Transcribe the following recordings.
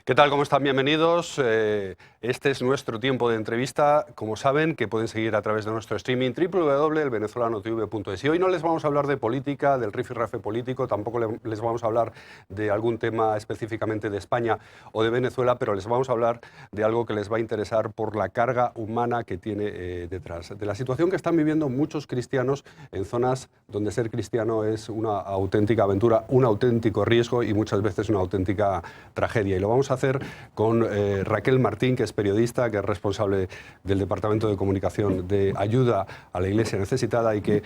¿Qué tal? ¿Cómo están? Bienvenidos. Este es nuestro tiempo de entrevista. Como saben, que pueden seguir a través de nuestro streaming www.elvenezolanotv.es. Y hoy no les vamos a hablar de política, del rifirrafe político, tampoco les vamos a hablar de algún tema específicamente de España o de Venezuela, pero les vamos a hablar de algo que les va a interesar por la carga humana que tiene detrás. De la situación que están viviendo muchos cristianos en zonas donde ser cristiano es una auténtica aventura, un auténtico riesgo y muchas veces una auténtica tragedia. Y lo vamos a hacer con Raquel Martín, que es periodista, que es responsable del Departamento de Comunicación de Ayuda a la Iglesia Necesitada y que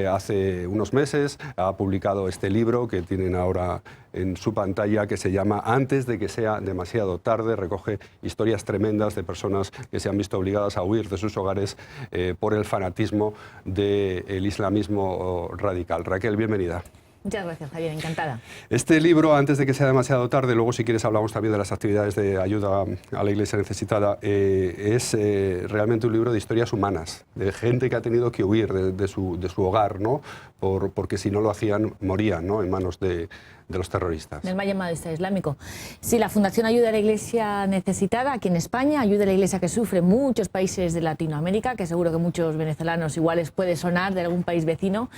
hace unos meses ha publicado este libro que tienen ahora en su pantalla, que se llama Antes de que sea demasiado tarde. Recoge historias tremendas de personas que se han visto obligadas a huir de sus hogares por el fanatismo del islamismo radical. Raquel, bienvenida. Muchas gracias, Javier, encantada. Este libro, Antes de que sea demasiado tarde, luego si quieres hablamos también de las actividades de ayuda a la Iglesia Necesitada, es realmente un libro de historias humanas, de gente que ha tenido que huir de su hogar, ¿no? Porque si no lo hacían, morían, ¿no? En manos de los terroristas. Del mal llamado Estado Islámico. Sí, la Fundación Ayuda a la Iglesia Necesitada, aquí en España, ayuda a la Iglesia que sufre en muchos países de Latinoamérica, que seguro que muchos venezolanos iguales puede sonar de algún país vecino.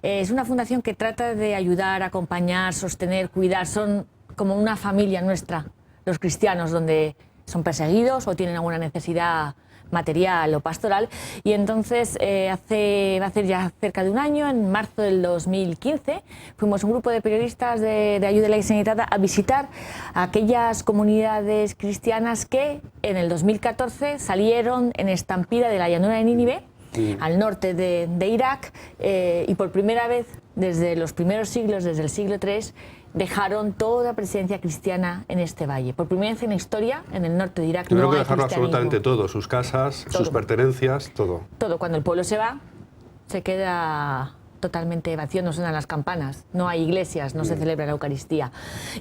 Es una fundación que trata de ayudar, acompañar, sostener, cuidar. Son como una familia nuestra, los cristianos, donde son perseguidos o tienen alguna necesidad material o pastoral, y entonces va a hacer ya cerca de un año, en marzo del 2015, fuimos un grupo de periodistas de Ayuda a la Iglesia Necesitada a visitar a aquellas comunidades cristianas que en el 2014 salieron en estampida de la llanura de Nínive, al norte de Irak, y por primera vez desde los primeros siglos, desde el siglo III, dejaron toda presencia cristiana en este valle. Por primera vez en la historia, en el norte de Irak, Tuvieron que dejarlo absolutamente todo, sus casas, todo, sus pertenencias, todo. Todo. Cuando el pueblo se va, se queda totalmente vacío, no suenan las campanas, no hay iglesias, no se celebra la Eucaristía.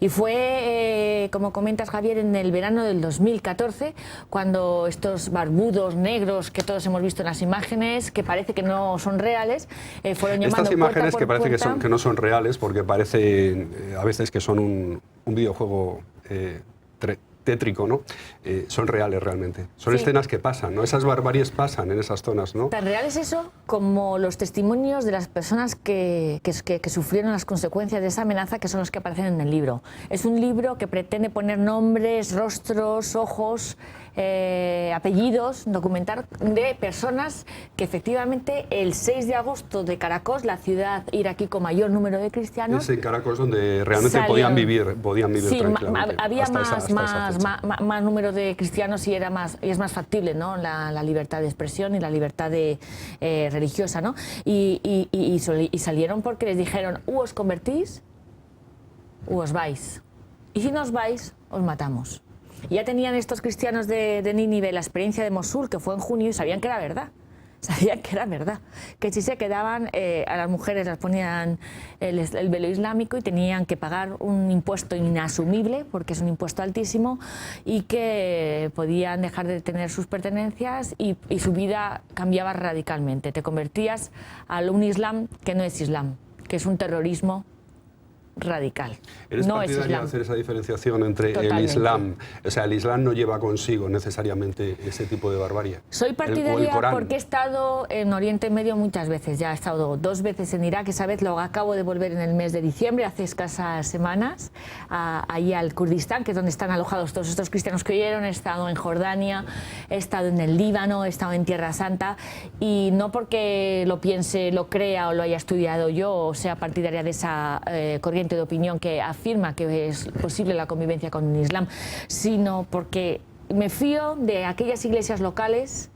Y fue, como comentas, Javier, en el verano del 2014, cuando estos barbudos negros que todos hemos visto en las imágenes, que parece que no son reales, fueron llamando estas imágenes puerta por que parece puerta. que no son reales, porque parece a veces que son un videojuego tétrico, ¿no? Son reales realmente. Son escenas que pasan, ¿no? Esas barbaries pasan en esas zonas, ¿no? Tan real es eso como los testimonios de las personas que sufrieron las consecuencias de esa amenaza, que son los que aparecen en el libro. Es un libro que pretende poner nombres, rostros, ojos, apellidos, documentar de personas que efectivamente el 6 de agosto de Caracas, la ciudad iraquí con mayor número de cristianos... Es en Caracas donde realmente podían vivir sí, tranquilamente. Había más número de cristianos y es más factible, ¿no? La libertad de expresión y la libertad religiosa, ¿no? Y salieron porque les dijeron: os convertís, os vais. Y si no os vais, os matamos. Y ya tenían estos cristianos de Nínive la experiencia de Mosul, que fue en junio, y sabían que era verdad. Sabían que era verdad, que si se quedaban, a las mujeres las ponían el velo islámico y tenían que pagar un impuesto inasumible, porque es un impuesto altísimo, y que podían dejar de tener sus pertenencias y su vida cambiaba radicalmente. Te convertías a un islam que no es islam, que es un terrorismo radical. ¿Eres partidaria de hacer esa diferenciación entre el Islam? O sea, el Islam no lleva consigo necesariamente ese tipo de barbarie. Soy partidaria porque he estado en Oriente Medio muchas veces. Ya he estado 2 veces en Irak. Esa vez lo acabo de volver en el mes de diciembre, hace escasas semanas, allí al Kurdistán, que es donde están alojados todos estos cristianos que huyeron. He estado en Jordania, he estado en el Líbano, he estado en Tierra Santa, y no porque lo piense, lo crea o lo haya estudiado yo o sea partidaria de esa corriente de opinión que afirma que es posible la convivencia con el Islam, sino porque me fío de aquellas iglesias locales,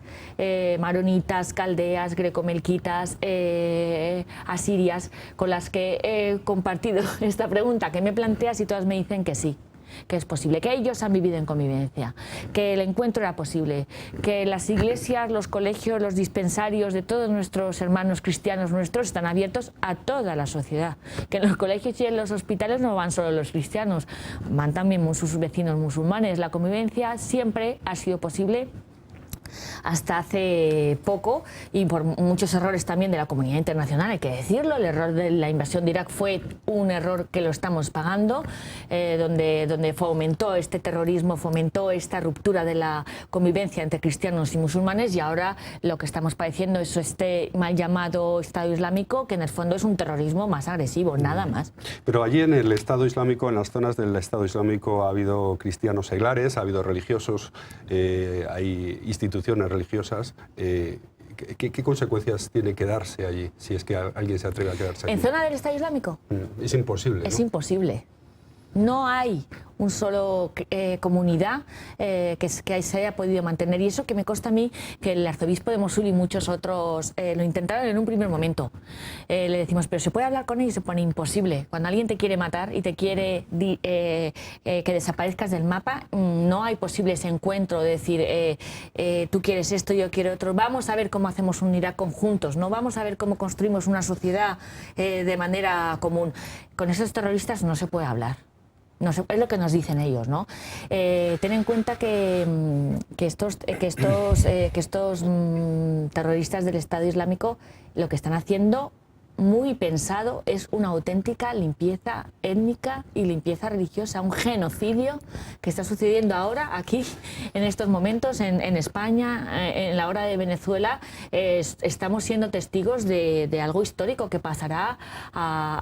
maronitas, caldeas, grecomelquitas, asirias, con las que he compartido esta pregunta que me planteas, y todas me dicen que sí, que es posible, que ellos han vivido en convivencia, que el encuentro era posible, que las iglesias, los colegios, los dispensarios de todos nuestros hermanos cristianos nuestros están abiertos a toda la sociedad, que en los colegios y en los hospitales no van solo los cristianos, van también sus vecinos musulmanes. La convivencia siempre ha sido posible hasta hace poco, y por muchos errores también de la comunidad internacional, hay que decirlo. El error de la invasión de Irak fue un error que lo estamos pagando, donde fomentó este terrorismo, fomentó esta ruptura de la convivencia entre cristianos y musulmanes, y ahora lo que estamos padeciendo es este mal llamado Estado Islámico, que en el fondo es un terrorismo más agresivo, nada más. Pero allí en el Estado Islámico, en las zonas del Estado Islámico, ha habido cristianos seglares, ha habido religiosos, hay instituciones religiosas. ¿Qué consecuencias tiene quedarse allí, si es que alguien se atreve a quedarse allí? ¿En zona del Estado Islámico? Es imposible, ¿no? Es imposible. No hay un solo comunidad que se haya podido mantener, y eso que me consta a mí que el arzobispo de Mosul y muchos otros lo intentaron en un primer momento. Le decimos, pero ¿se puede hablar con ellos? Se pone imposible. Cuando alguien te quiere matar y te quiere que desaparezcas del mapa, no hay posible ese encuentro de decir tú quieres esto, yo quiero otro, vamos a ver cómo hacemos un Irak conjuntos, no vamos a ver cómo construimos una sociedad de manera común. Con esos terroristas no se puede hablar. No sé, es lo que nos dicen ellos, ¿no? Ten en cuenta que estos terroristas del Estado Islámico lo que están haciendo, muy pensado, es una auténtica limpieza étnica y limpieza religiosa, un genocidio que está sucediendo ahora aquí, en estos momentos, en España, en la hora de Venezuela. Estamos siendo testigos de algo histórico que pasará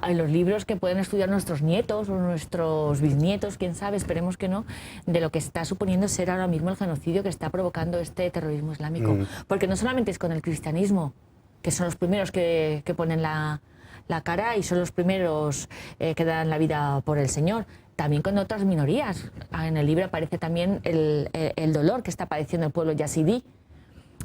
en los libros que pueden estudiar nuestros nietos o nuestros bisnietos, quién sabe, esperemos que no, de lo que está suponiendo ser ahora mismo el genocidio que está provocando este terrorismo islámico. Porque no solamente es con el cristianismo, que son los primeros que ponen la cara y son los primeros que dan la vida por el Señor. También con otras minorías. En el libro aparece también el dolor que está padeciendo el pueblo yazidí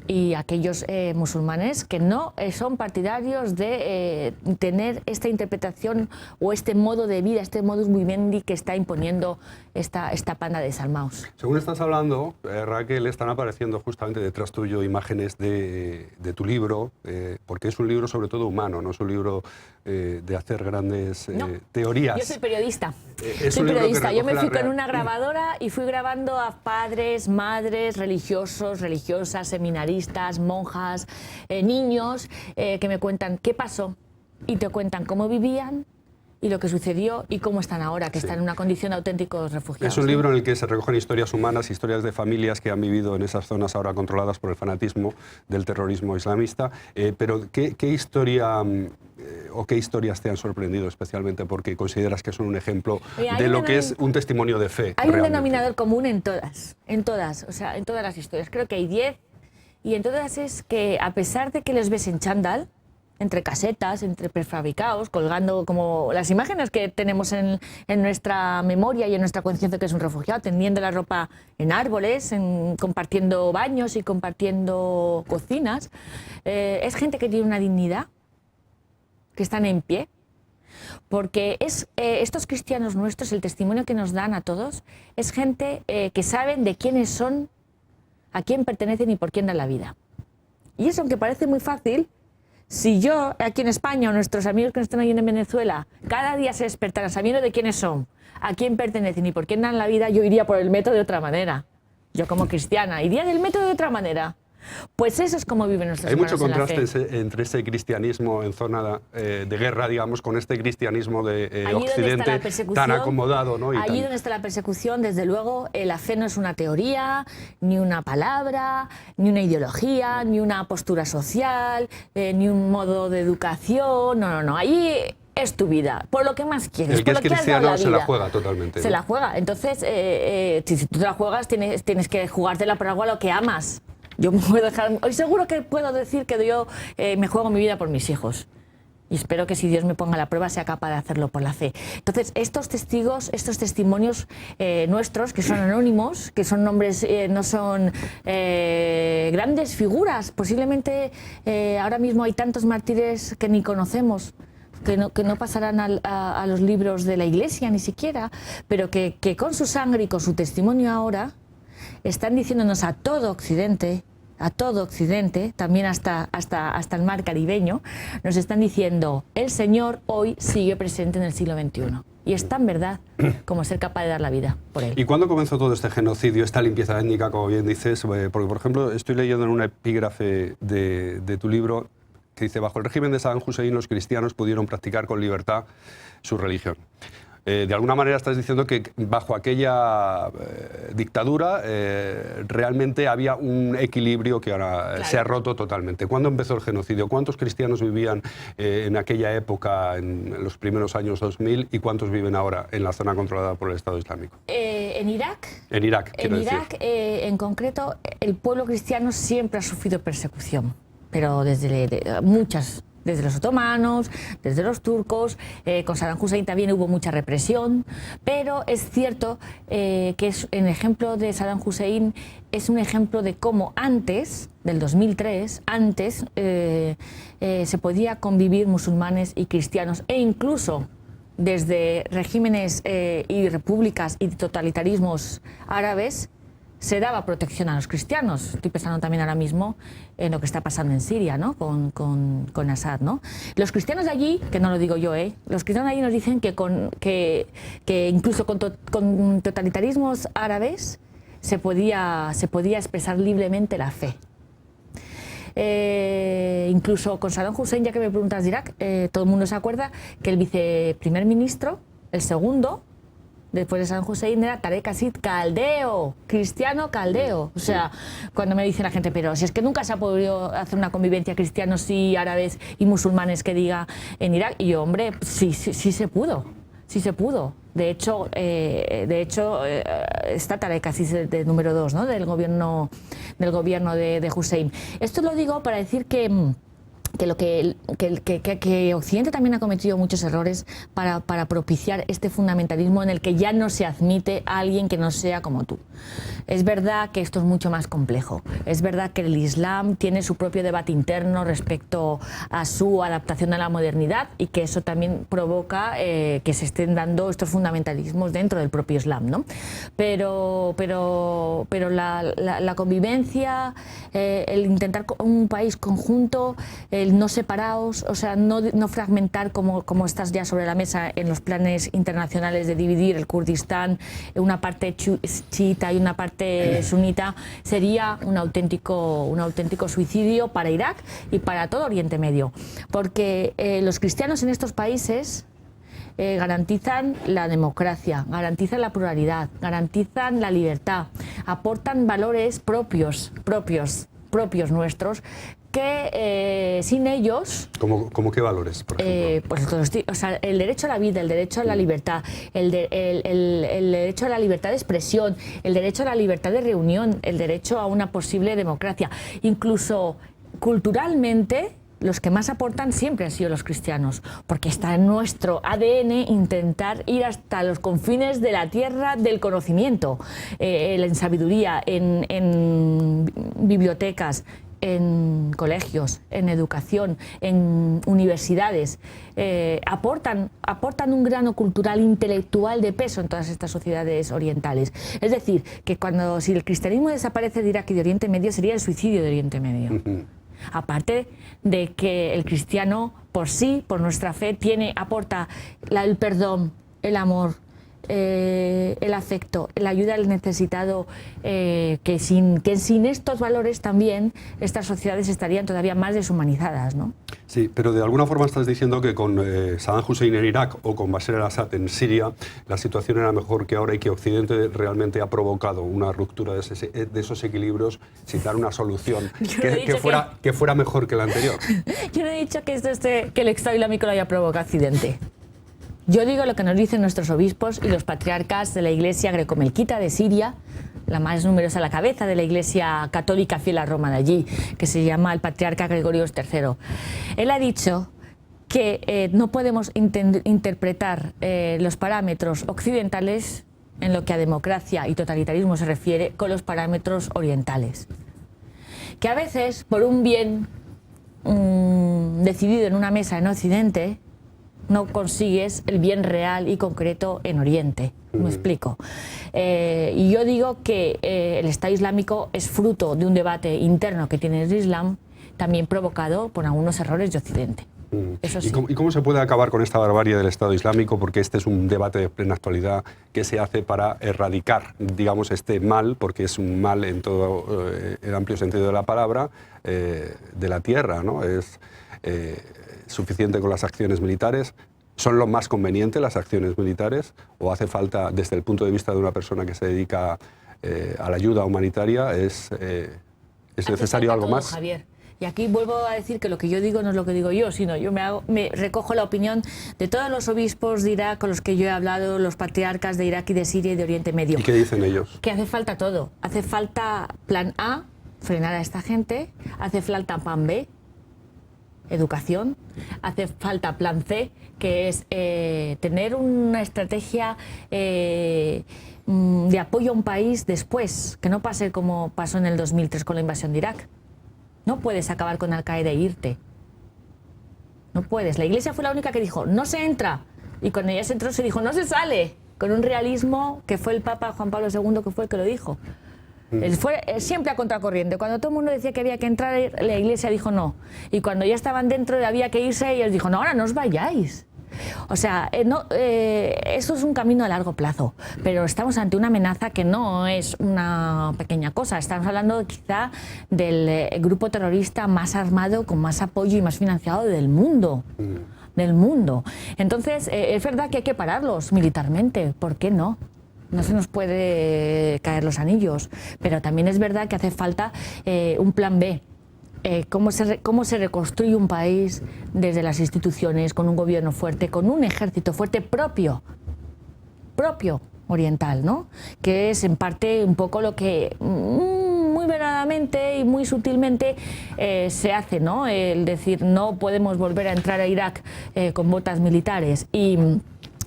y aquellos musulmanes que no son partidarios de tener esta interpretación o este modo de vida, este modus vivendi que está imponiendo esta panda de desalmados. Según estás hablando, Raquel, están apareciendo justamente detrás tuyo imágenes de tu libro, porque es un libro sobre todo humano, no es un libro de hacer grandes teorías. Yo soy periodista. Soy periodista. Yo me fui con una grabadora y fui grabando a padres, madres, religiosos, religiosas, seminaristas, monjas, niños, que me cuentan qué pasó y te cuentan cómo vivían y lo que sucedió y cómo están ahora, que están en una condición de auténticos refugiados. Es un libro en el que se recogen historias humanas, historias de familias que han vivido en esas zonas ahora controladas por el fanatismo del terrorismo islamista. Pero ¿qué historia o qué historias te han sorprendido especialmente porque consideras que son un ejemplo de lo que es un testimonio de fe? Hay un denominador común en todas, o sea, en todas las historias. Creo que hay 10, y en todas es que, a pesar de que les ves en chándal, entre casetas, entre prefabricados, colgando como las imágenes que tenemos en nuestra memoria y en nuestra conciencia que es un refugiado, tendiendo la ropa en árboles, compartiendo baños y compartiendo cocinas, es gente que tiene una dignidad, que están en pie, porque estos cristianos nuestros, el testimonio que nos dan a todos, es gente que saben de quiénes son, a quién pertenecen y por quién dan la vida. Y eso, aunque parece muy fácil, si yo aquí en España o nuestros amigos que están ahí en Venezuela cada día se despertaran sabiendo de quiénes son, a quién pertenecen y por quién dan la vida, yo iría por el método de otra manera. Yo como cristiana iría del método de otra manera. Pues eso es como viven nuestros hermanos en la fe. Hay mucho contraste entre ese cristianismo en zona de guerra, digamos, con este cristianismo de Occidente tan acomodado, ¿no? Allí donde está la persecución, desde luego, la fe no es una teoría, ni una palabra, ni una ideología, ni una postura social, ni un modo de educación, no. Allí es tu vida, por lo que más quieres. El que por es lo que cristiano has se dado la juega totalmente. Se la juega. Entonces, si tú te la juegas, tienes que jugártela por algo a lo que amas. Yo me puedo dejar, hoy seguro que puedo decir que yo me juego mi vida por mis hijos. Y espero que si Dios me ponga a la prueba sea capaz de hacerlo por la fe. Entonces, estos testigos, estos testimonios nuestros, que son anónimos, que son nombres, no son grandes figuras. Posiblemente ahora mismo hay tantos mártires que ni conocemos, que no pasarán a los libros de la Iglesia ni siquiera, pero que con su sangre y con su testimonio ahora están diciéndonos a todo Occidente, también hasta el mar caribeño, nos están diciendo, el Señor hoy sigue presente en el siglo XXI. y es tan verdad como ser capaz de dar la vida por él. ¿Y cuándo comenzó todo este genocidio, esta limpieza étnica, como bien dices? Porque, por ejemplo, estoy leyendo en un epígrafe de tu libro que dice: bajo el régimen de Saddam Hussein los cristianos pudieron practicar con libertad su religión. De alguna manera estás diciendo que bajo aquella dictadura realmente había un equilibrio que ahora se ha roto totalmente. ¿Cuándo empezó el genocidio? ¿Cuántos cristianos vivían en aquella época, en los primeros años 2000, y cuántos viven ahora en la zona controlada por el Estado Islámico? En Irak. En Irak, quiero decir. En Irak, en concreto, el pueblo cristiano siempre ha sufrido persecución, pero desde los otomanos, desde los turcos, con Saddam Hussein también hubo mucha represión, pero es cierto que el ejemplo de Saddam Hussein es un ejemplo de cómo antes del 2003, se podía convivir musulmanes y cristianos, e incluso desde regímenes y repúblicas y totalitarismos árabes se daba protección a los cristianos. Estoy pensando también ahora mismo en lo que está pasando en Siria, ¿no? con Assad, ¿no? Los cristianos de allí, que no lo digo yo, los cristianos de allí nos dicen que incluso con totalitarismos árabes se podía expresar libremente la fe. Incluso con Saddam Hussein, ya que me preguntas de Irak, todo el mundo se acuerda que el viceprimer ministro, el segundo, después de Saddam Hussein, era Tarek Aziz, caldeo, cristiano caldeo. O sea, cuando me dice la gente, pero si es que nunca se ha podido hacer una convivencia cristianos y árabes y musulmanes que diga en Irak, y yo, hombre, sí se pudo, sí se pudo. De hecho, está Tarek Aziz de número 2, ¿no? del gobierno de Hussein. Esto lo digo para decir que Occidente también ha cometido muchos errores para propiciar este fundamentalismo en el que ya no se admite a alguien que no sea como tú. Es verdad que esto es mucho más complejo. Es verdad que el Islam tiene su propio debate interno respecto a su adaptación a la modernidad, y que eso también provoca que se estén dando estos fundamentalismos dentro del propio Islam, ¿no? Pero la convivencia, el intentar un país conjunto, el no separados, o sea, no fragmentar como estás ya sobre la mesa en los planes internacionales de dividir el Kurdistán en una parte chiita y una parte sunita, sería un auténtico suicidio para Irak y para todo Oriente Medio, porque los cristianos en estos países garantizan la democracia, garantizan la pluralidad, garantizan la libertad, aportan valores propios nuestros, que sin ellos... ¿Cómo qué valores, por ejemplo? Pues el derecho a la vida, el derecho a la libertad, el derecho a la libertad de expresión, el derecho a la libertad de reunión, el derecho a una posible democracia. Incluso culturalmente, los que más aportan siempre han sido los cristianos, porque está en nuestro ADN intentar ir hasta los confines de la tierra del conocimiento, en sabiduría, en bibliotecas, en colegios, en educación, en universidades, aportan un grano cultural, intelectual de peso en todas estas sociedades orientales. Es decir, que si el cristianismo desaparece de Irak y de Oriente Medio, sería el suicidio de Oriente Medio. Aparte de que el cristiano por sí, por nuestra fe, aporta el perdón, el amor, el afecto, la ayuda al necesitado, que sin estos valores también estas sociedades estarían todavía más deshumanizadas, ¿no? Sí, pero de alguna forma estás diciendo que con Saddam Hussein en Irak o con Bashar al-Assad en Siria la situación era mejor que ahora, y que Occidente realmente ha provocado una ruptura de esos equilibrios sin dar una solución que fuera mejor que la anterior. Yo no he dicho que que el Estado Islámico lo haya provocado Occidente. Yo digo lo que nos dicen nuestros obispos y los patriarcas de la Iglesia grecomelquita de Siria, la más numerosa, la cabeza de la Iglesia católica fiel a Roma de allí, que se llama el patriarca Gregorio III. Él ha dicho que no podemos interpretar los parámetros occidentales en lo que a democracia y totalitarismo se refiere con los parámetros orientales. Que a veces, por un bien decidido en una mesa en Occidente, no consigues el bien real y concreto en Oriente. ¿Me explico? Y yo digo que el Estado Islámico es fruto de un debate interno que tiene el Islam, también provocado por algunos errores de Occidente. Eso sí. ¿Y cómo se puede acabar con esta barbarie del Estado Islámico? Porque este es un debate de plena actualidad que se hace para erradicar, digamos, este mal, porque es un mal en todo el amplio sentido de la palabra, de la tierra, ¿no? Es suficiente con las acciones militares. ¿Son lo más conveniente las acciones militares? ¿O hace falta, desde el punto de vista de una persona que se dedica a la ayuda humanitaria, es necesario algo todo, más? Javier. Y aquí vuelvo a decir que lo que yo digo no es lo que digo yo, sino yo me recojo la opinión de todos los obispos de Irak con los que yo he hablado, los patriarcas de Irak y de Siria y de Oriente Medio. ¿Y qué dicen ellos? Que hace falta todo. Hace falta plan A, frenar a esta gente. Hace falta plan B, educación. Hace falta plan C, que es tener una estrategia de apoyo a un país después, que no pase como pasó en el 2003 con la invasión de Irak. No puedes acabar con Al-Qaeda e irte. No puedes. La Iglesia fue la única que dijo, no se entra. Y cuando ya se entró se dijo, no se sale. Con un realismo que fue el Papa Juan Pablo II que fue el que lo dijo. Él fue siempre a contracorriente. Cuando todo el mundo decía que había que entrar, la Iglesia dijo no. Y cuando ya estaban dentro había que irse, ellos dijo, no, ahora no os vayáis. O sea, eso es un camino a largo plazo, pero estamos ante una amenaza que no es una pequeña cosa. Estamos hablando quizá del grupo terrorista más armado, con más apoyo y más financiado del mundo. Del mundo. Entonces, es verdad que hay que pararlos militarmente. ¿Por qué no? No se nos puede caer los anillos, pero también es verdad que hace falta un plan B. Cómo se reconstruye un país desde las instituciones, con un gobierno fuerte, con un ejército fuerte propio oriental, ¿no? Que es en parte un poco lo que muy veladamente y muy sutilmente se hace, ¿no? El decir no podemos volver a entrar a Irak con botas militares y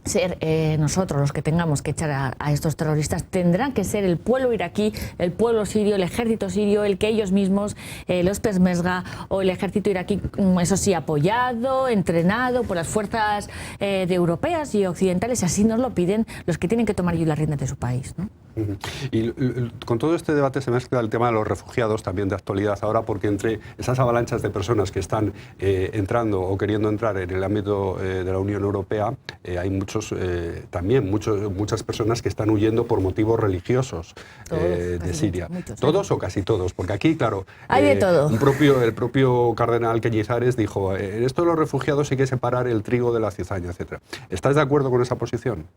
ser nosotros los que tengamos que echar a estos terroristas. Tendrán que ser el pueblo iraquí, el pueblo sirio, el ejército sirio, el que ellos mismos, los Peshmerga o el ejército iraquí, eso sí, apoyado, entrenado por las fuerzas de europeas y occidentales, así nos lo piden los que tienen que tomar las riendas de su país, ¿no? Y con todo este debate se mezcla el tema de los refugiados también de actualidad ahora, porque entre esas avalanchas de personas que están entrando o queriendo entrar en el ámbito de la Unión Europea, hay muchas personas que están huyendo por motivos religiosos de Siria. Muchos, ¿Todos o casi todos? Porque aquí, claro, hay de todo. El propio cardenal Cañizares dijo, en esto de los refugiados hay que separar el trigo de la cizaña, etc. ¿Estás de acuerdo con esa posición?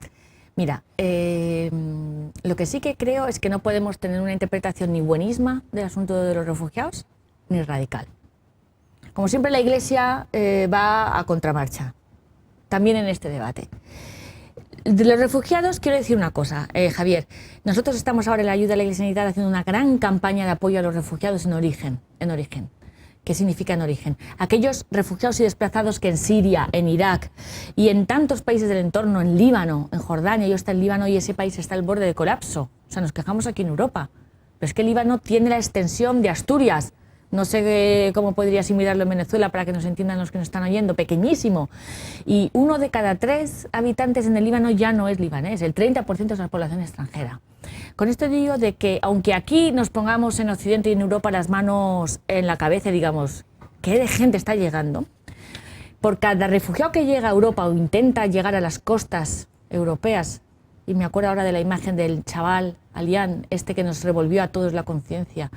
Mira, lo que sí que creo es que no podemos tener una interpretación ni buenisma del asunto de los refugiados, ni radical. Como siempre, la Iglesia va a contramarcha, también en este debate. De los refugiados quiero decir una cosa, Javier. Nosotros estamos ahora en la ayuda a la Iglesia Unitaria haciendo una gran campaña de apoyo a los refugiados en origen. ¿Qué significa en origen? Aquellos refugiados y desplazados que en Siria, en Irak y en tantos países del entorno, en Líbano, en Jordania, yo está en Líbano y ese país está al borde de colapso. O sea, nos quejamos aquí en Europa. Pero es que el Líbano tiene la extensión de Asturias. No sé cómo podría asimilarlo en Venezuela para que nos entiendan los que nos están oyendo. Pequeñísimo. Y 1 de cada 3 habitantes en el Líbano ya no es libanés. El 30% es la población extranjera. Con esto digo de que, aunque aquí nos pongamos en Occidente y en Europa las manos en la cabeza, digamos, ¿qué de gente está llegando? Por cada refugiado que llega a Europa o intenta llegar a las costas europeas, y me acuerdo ahora de la imagen del chaval Alián, este que nos revolvió a todos la conciencia,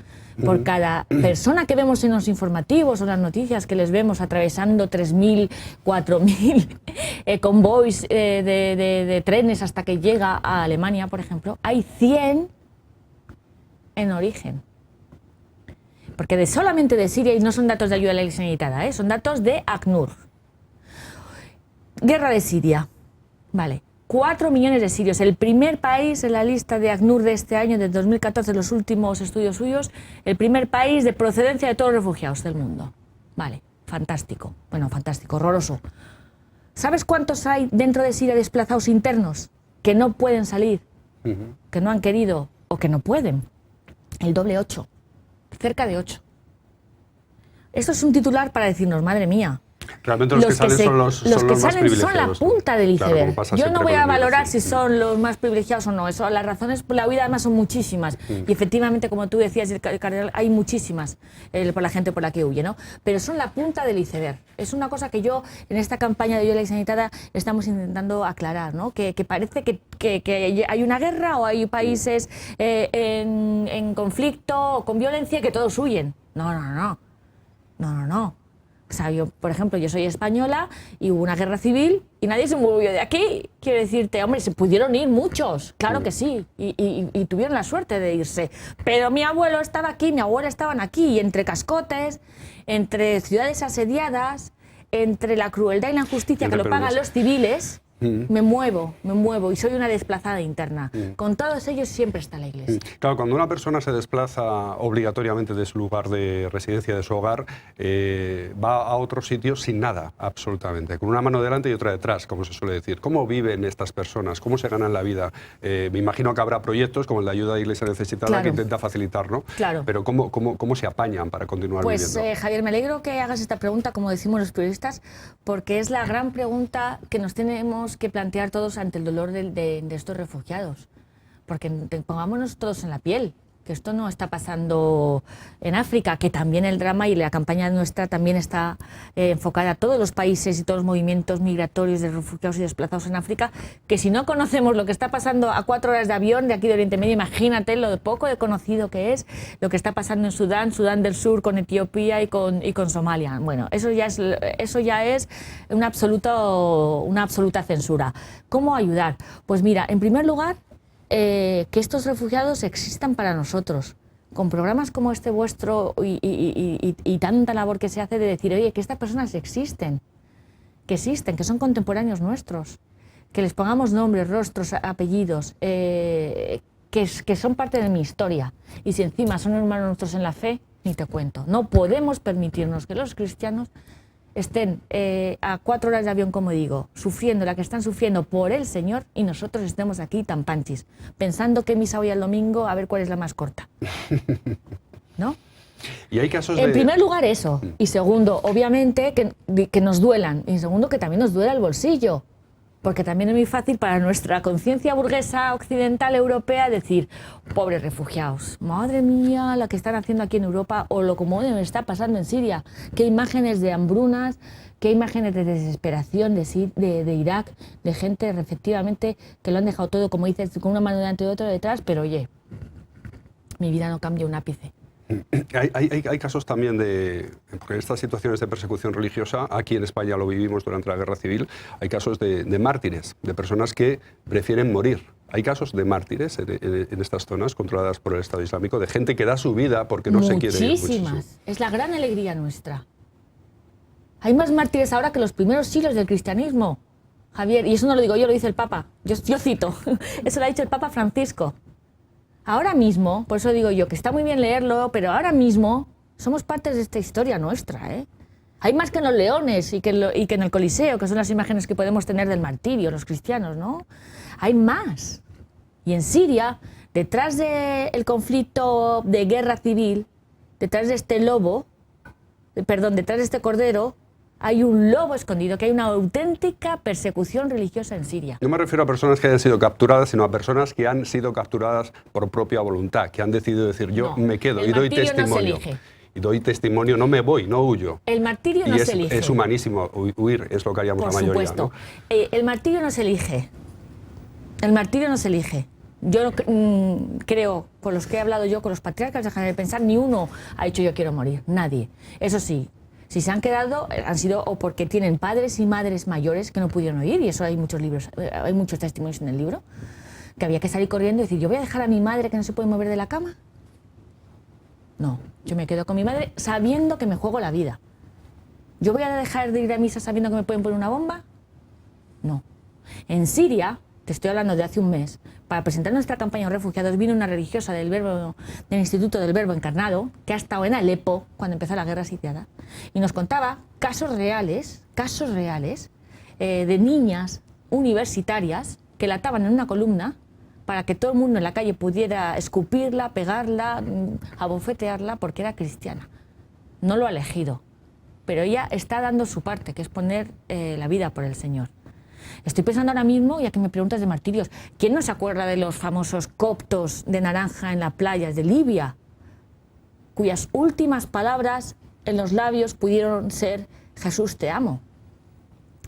por cada persona que vemos en los informativos o en las noticias que les vemos atravesando 3.000, 4.000 convoys de trenes hasta que llega a Alemania, por ejemplo, hay 100 en origen. Porque solamente de Siria, y no son datos de ayuda a la Iglesia Unitaria, son datos de ACNUR. Guerra de Siria, vale. 4 millones de sirios, el primer país en la lista de ACNUR de este año, de 2014, los últimos estudios suyos, el primer país de procedencia de todos los refugiados del mundo. Vale, fantástico. Bueno, fantástico, horroroso. ¿Sabes cuántos hay dentro de Siria desplazados internos que no pueden salir, que no han querido o que no pueden? El doble 8, cerca de 8. Esto es un titular para decirnos, madre mía. Realmente los que salen son los que más salen privilegiados. son la punta del iceberg. Claro, yo no voy a valorar si sí. son los más privilegiados o no. Eso, las razones por la huida además son muchísimas. Y efectivamente, como tú decías, cardenal, hay muchísimas por la gente por la que huye, ¿no? Pero son la punta del iceberg. Es una cosa que yo, en esta campaña de Yo Ley Sanitada, estamos intentando aclarar, ¿no? Que parece que hay una guerra o hay países en conflicto o con violencia que todos huyen. No. O sea, yo, por ejemplo, yo soy española y hubo una guerra civil y nadie se movió de aquí. Quiero decirte, hombre, se pudieron ir muchos, claro que sí, y tuvieron la suerte de irse. Pero mi abuelo estaba aquí, mi abuela estaban aquí, y entre cascotes, entre ciudades asediadas, entre la crueldad y la injusticia que lo pagan los civiles, me muevo y soy una desplazada interna. Con todos ellos siempre está la Iglesia. Claro, cuando una persona se desplaza obligatoriamente de su lugar de residencia, de su hogar, va a otro sitio sin nada, absolutamente, con una mano delante y otra detrás, como se suele decir. ¿Cómo viven estas personas? ¿Cómo se ganan la vida? Me imagino que habrá proyectos como el de ayuda a Iglesia necesitada que intenta facilitar, ¿no? Claro. Pero ¿cómo se apañan para continuar viviendo? Pues, Javier, me alegro que hagas esta pregunta, como decimos los periodistas, porque es la gran pregunta que nos tenemos que plantear todos ante el dolor de estos refugiados. Porque pongámonos todos en la piel, que esto no está pasando en África, que también el drama y la campaña nuestra también está enfocada a todos los países y todos los movimientos migratorios de refugiados y desplazados en África, que si no conocemos lo que está pasando a 4 horas de avión de aquí de Oriente Medio, imagínate lo poco de conocido que es lo que está pasando en Sudán, Sudán del Sur, con Etiopía y con Somalia. Bueno, eso ya es una absoluta censura. ¿Cómo ayudar? Pues mira, en primer lugar, que estos refugiados existan para nosotros, con programas como este vuestro y tanta labor que se hace de decir, oye, que estas personas existen, que son contemporáneos nuestros, que les pongamos nombres, rostros, apellidos, que son parte de mi historia. Y si encima son hermanos nuestros en la fe, ni te cuento. No podemos permitirnos que los cristianos estén a 4 horas de avión, como digo, sufriendo la que están sufriendo por el Señor, y nosotros estemos aquí tan panchis, pensando que misa hoy al domingo, a ver cuál es la más corta. ¿No? Y hay casos en primer lugar eso, y segundo, obviamente, que nos duelan, y segundo, que también nos duela el bolsillo. Porque también es muy fácil para nuestra conciencia burguesa occidental europea decir, pobres refugiados, madre mía, la que están haciendo aquí en Europa o lo como está pasando en Siria. Qué imágenes de hambrunas, qué imágenes de desesperación de Irak, de gente efectivamente que lo han dejado todo, como dices, con una mano delante y otra detrás, pero oye, mi vida no cambia un ápice. Hay casos también porque estas situaciones de persecución religiosa, aquí en España lo vivimos durante la Guerra Civil, hay casos de mártires, de personas que prefieren morir. Hay casos de mártires en estas zonas controladas por el Estado Islámico, de gente que da su vida porque no se quiere ir. Muchísimas. Es la gran alegría nuestra. Hay más mártires ahora que los primeros siglos del cristianismo, Javier, y eso no lo digo yo, lo dice el Papa. Yo cito, eso lo ha dicho el Papa Francisco. Ahora mismo, por eso digo yo, que está muy bien leerlo, pero ahora mismo somos partes de esta historia nuestra, ¿eh? Hay más que en los leones y que en el Coliseo, que son las imágenes que podemos tener del martirio, los cristianos, ¿no? Hay más. Y en Siria, detrás del conflicto de guerra civil, detrás de este detrás de este cordero, hay un lobo escondido, que hay una auténtica persecución religiosa en Siria. No me refiero a personas que hayan sido capturadas, sino a personas que han sido capturadas por propia voluntad, que han decidido decir, yo me quedo y doy testimonio. No se elige. Y doy testimonio, no me voy, no huyo. El martirio no se elige. Es humanísimo, huir es lo que haríamos la mayoría. Por supuesto. ¿No? El martirio no se elige. El martirio no se elige. Yo creo, con los que he hablado yo, con los patriarcas de pensar, ni uno ha dicho yo quiero morir, nadie. Eso sí, si se han quedado, han sido o porque tienen padres y madres mayores que no pudieron oír, y eso hay muchos libros, hay muchos testimonios en el libro, que había que salir corriendo y decir, ¿yo voy a dejar a mi madre que no se puede mover de la cama? No, yo me quedo con mi madre sabiendo que me juego la vida. ¿Yo voy a dejar de ir a misa sabiendo que me pueden poner una bomba? No. En Siria, te estoy hablando de hace un mes, para presentar nuestra campaña de refugiados, vino una religiosa del Instituto del Verbo Encarnado, que ha estado en Alepo cuando empezó la guerra siriana, y nos contaba casos reales, de niñas universitarias que la ataban en una columna para que todo el mundo en la calle pudiera escupirla, pegarla, abofetearla, porque era cristiana. No lo ha elegido. pero ella está dando su parte, que es poner la vida por el Señor. Estoy pensando ahora mismo, ya que me preguntas de martirios, ¿quién no se acuerda de los famosos coptos de naranja en las playas de Libia, cuyas últimas palabras en los labios pudieron ser Jesús te amo?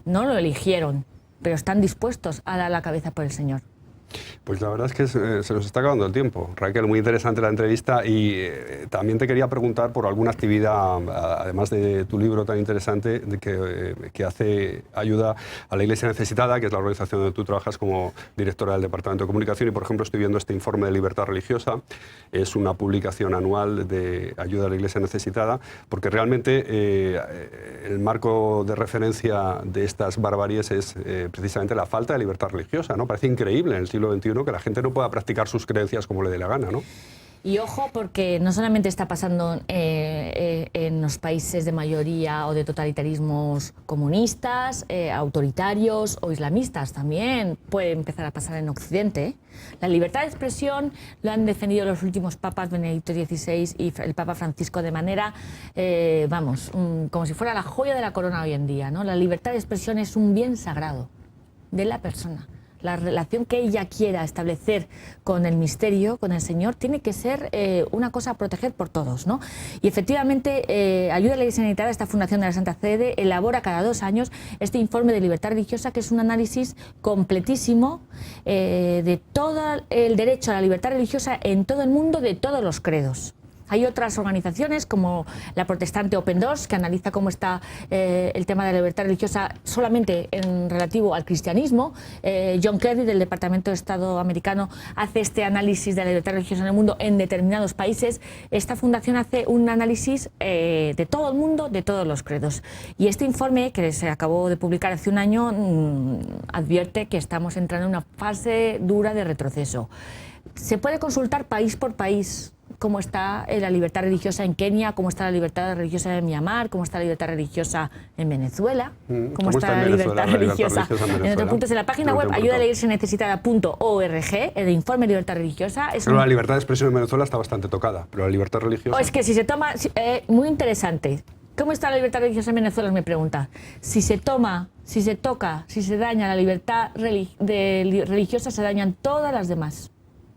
No lo eligieron, pero están dispuestos a dar la cabeza por el Señor. Pues la verdad es que se nos está acabando el tiempo. Raquel, muy interesante la entrevista y también te quería preguntar por alguna actividad, además de tu libro tan interesante, que ayuda a la Iglesia Necesitada, que es la organización donde tú trabajas como directora del Departamento de Comunicación, y por ejemplo estoy viendo este informe de libertad religiosa. Es una publicación anual de ayuda a la Iglesia Necesitada, porque realmente el marco de referencia de estas barbaries es precisamente la falta de libertad religiosa, ¿no? Parece increíble en el siglo XXI que la gente no pueda practicar sus creencias como le dé la gana, ¿no? Y ojo, porque no solamente está pasando en los países de mayoría o de totalitarismos comunistas, autoritarios o islamistas, también puede empezar a pasar en Occidente. La libertad de expresión lo han defendido los últimos papas, Benedicto XVI y el Papa Francisco, de manera, como si fuera la joya de la corona hoy en día, ¿no? La libertad de expresión es un bien sagrado de la persona. La relación que ella quiera establecer con el misterio, con el Señor, tiene que ser una cosa a proteger por todos, ¿no? Y efectivamente, Ayuda a la Iglesia Necesitada, esta Fundación de la Santa Sede, elabora cada 2 años este informe de libertad religiosa, que es un análisis completísimo de todo el derecho a la libertad religiosa en todo el mundo, de todos los credos. Hay otras organizaciones como la protestante Open Doors, que analiza cómo está el tema de la libertad religiosa solamente en relativo al cristianismo. John Kerry, del Departamento de Estado americano, hace este análisis de la libertad religiosa en el mundo en determinados países. Esta fundación hace un análisis de todo el mundo, de todos los credos. Y este informe, que se acabó de publicar hace 1 año, advierte que estamos entrando en una fase dura de retroceso. Se puede consultar país por país cómo está la libertad religiosa en Kenia, cómo está la libertad religiosa en Myanmar, cómo está la libertad religiosa en Venezuela, cómo está la libertad religiosa en otros puntos. En la página web ayudalaiglesianecesitada.org, el informe de libertad religiosa... Pero la libertad de expresión en Venezuela está bastante tocada, pero la libertad religiosa... Es que si se toma... muy interesante. ¿Cómo está la libertad religiosa en Venezuela? Me pregunta. Si se toca, si se daña la libertad religiosa, se dañan todas las demás.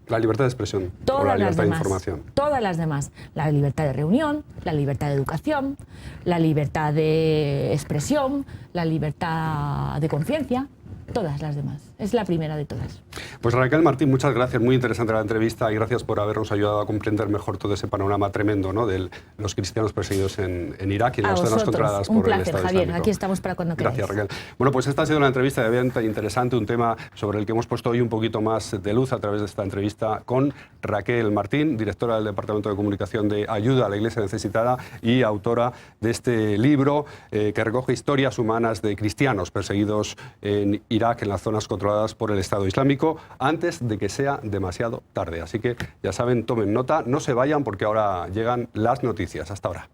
La libertad de expresión, todas o la libertad las de información. Todas las demás. La libertad de reunión, la libertad de educación, la libertad de expresión, la libertad de conciencia, todas las demás. Es la primera de todas. Pues Raquel Martín, muchas gracias. Muy interesante la entrevista y gracias por habernos ayudado a comprender mejor todo ese panorama tremendo, ¿no?, de los cristianos perseguidos en Irak y las zonas controladas por el Estado Javier, Islámico. aquí estamos para cuando queráis. Gracias, Raquel. Bueno, pues esta ha sido una entrevista bien interesante, un tema sobre el que hemos puesto hoy un poquito más de luz a través de esta entrevista con Raquel Martín, directora del Departamento de Comunicación de Ayuda a la Iglesia Necesitada y autora de este libro que recoge historias humanas de cristianos perseguidos en Irak, en las zonas controladas por el Estado Islámico, antes de que sea demasiado tarde. Así que, ya saben, tomen nota, no se vayan porque ahora llegan las noticias. Hasta ahora.